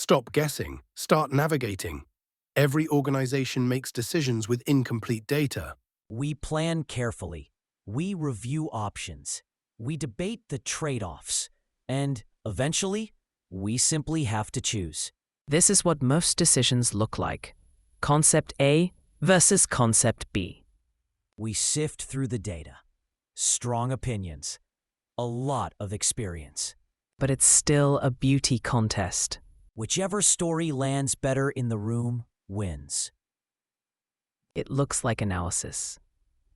Stop guessing, start navigating. Every organization makes decisions with incomplete data. We plan carefully. We review options. We debate the trade-offs. And, eventually, we simply have to choose. This is what most decisions look like. Concept A versus Concept B. We sift through the data. Strong opinions. A lot of experience. But it's still a beauty contest. Whichever story lands better in the room wins. It looks like analysis,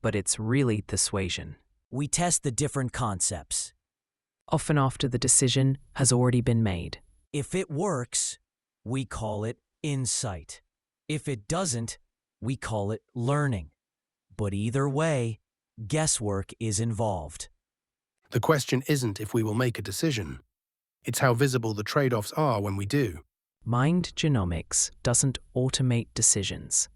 but it's really persuasion. We test the different concepts. Often after the decision has already been made. If it works, we call it insight. If it doesn't, we call it learning. But either way, guesswork is involved. The question isn't if we will make a decision. It's how visible the trade-offs are when we do. Mind genomics doesn't automate decisions.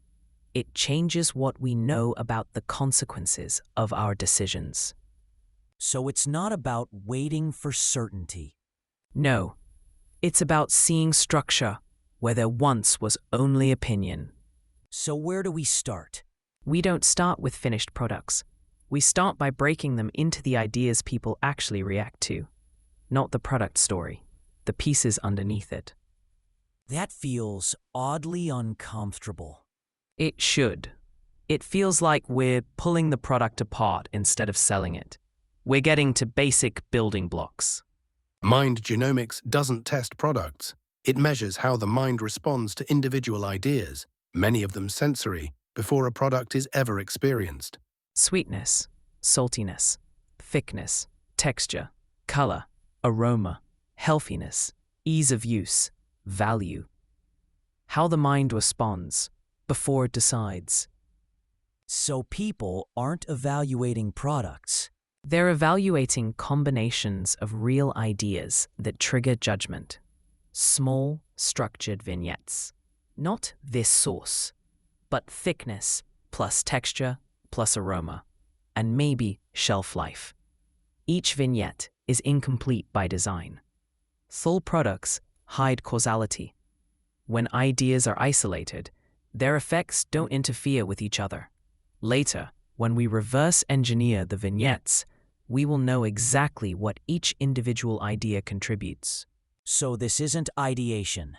It changes what we know about the consequences of our decisions. So it's not about waiting for certainty. No, it's about seeing structure where there once was only opinion. So where do we start? We don't start with finished products. We start by breaking them into the ideas people actually react to, not the product story, the pieces underneath it. That feels oddly uncomfortable. It should. It feels like we're pulling the product apart instead of selling it. We're getting to basic building blocks. Mind genomics doesn't test products. It measures how the mind responds to individual ideas, many of them sensory, before a product is ever experienced. Sweetness, saltiness, thickness, texture, color, aroma, healthiness, ease of use, value. How the mind responds before it decides. So people aren't evaluating products. They're evaluating combinations of real ideas that trigger judgment. Small, structured vignettes. Not this sauce, but thickness plus texture plus aroma, and maybe shelf life. Each vignette is incomplete by design. Full products hide causality. When ideas are isolated, their effects don't interfere with each other. Later, when we reverse engineer the vignettes, we will know exactly what each individual idea contributes. So this isn't ideation.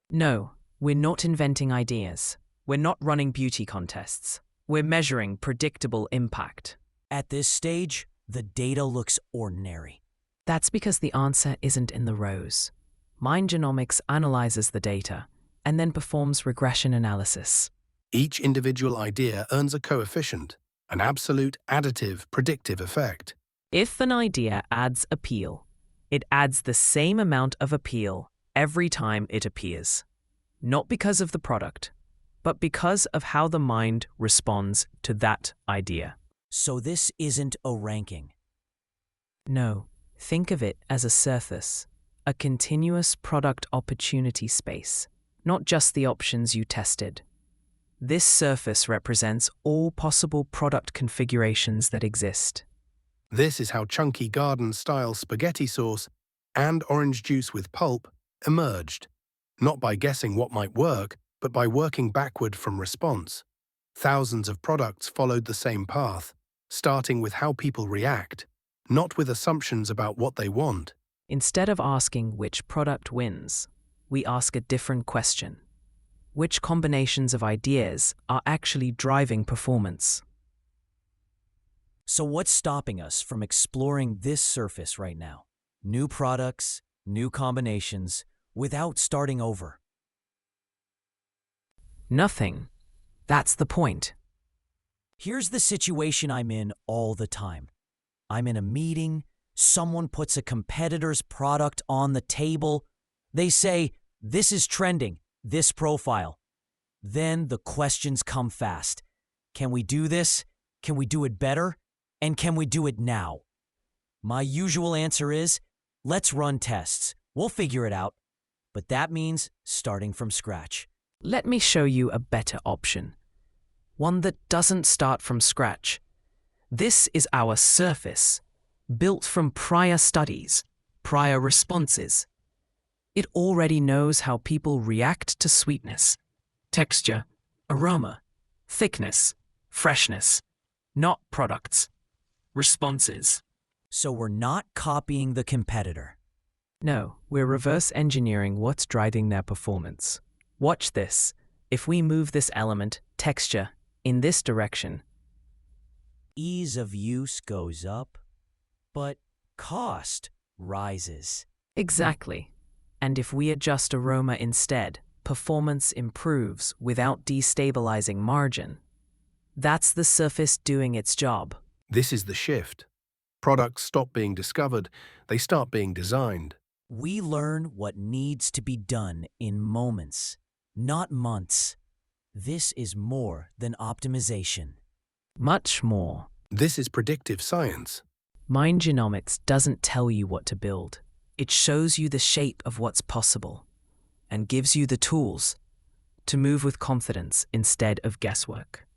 No, we're not inventing ideas. We're not running beauty contests. We're measuring predictable impact. At this stage, the data looks ordinary. That's because the answer isn't in the rows. Mind genomics analyzes the data and then performs regression analysis. Each individual idea earns a coefficient, an absolute additive predictive effect. If an idea adds appeal, it adds the same amount of appeal every time it appears. Not because of the product, but because of how the mind responds to that idea. So this isn't a ranking. No, think of it as a surface, a continuous product opportunity space, not just the options you tested. This surface represents all possible product configurations that exist. This is how chunky garden-style spaghetti sauce and orange juice with pulp emerged, not by guessing what might work, but by working backward from response. Thousands of products followed the same path, starting with how people react, not with assumptions about what they want. Instead of asking which product wins, we ask a different question. Which combinations of ideas are actually driving performance? So what's stopping us from exploring this surface right now? New products, new combinations, without starting over. Nothing. That's the point. Here's the situation I'm in all the time. I'm in a meeting, someone puts a competitor's product on the table. They say, this is trending, this profile. Then the questions come fast. Can we do this? Can we do it better? And can we do it now? My usual answer is, let's run tests. We'll figure it out. But that means starting from scratch. Let me show you a better option. One that doesn't start from scratch. This is our surface, built from prior studies, prior responses. It already knows how people react to sweetness, texture, aroma, thickness, freshness, not products, responses. So we're not copying the competitor. No, we're reverse engineering what's driving their performance. Watch this. If we move this element, texture, in this direction, Ease of use goes up, but cost rises. exactly. And if we adjust aroma instead, performance improves without destabilizing margin. That's the surface doing its job. This is the shift. Products stop being discovered, they start being designed. We learn what needs to be done in moments, not months. This is more than optimization. Much more. This is predictive science. Mind Genomics doesn't tell you what to build. It shows you the shape of what's possible and gives you the tools to move with confidence instead of guesswork.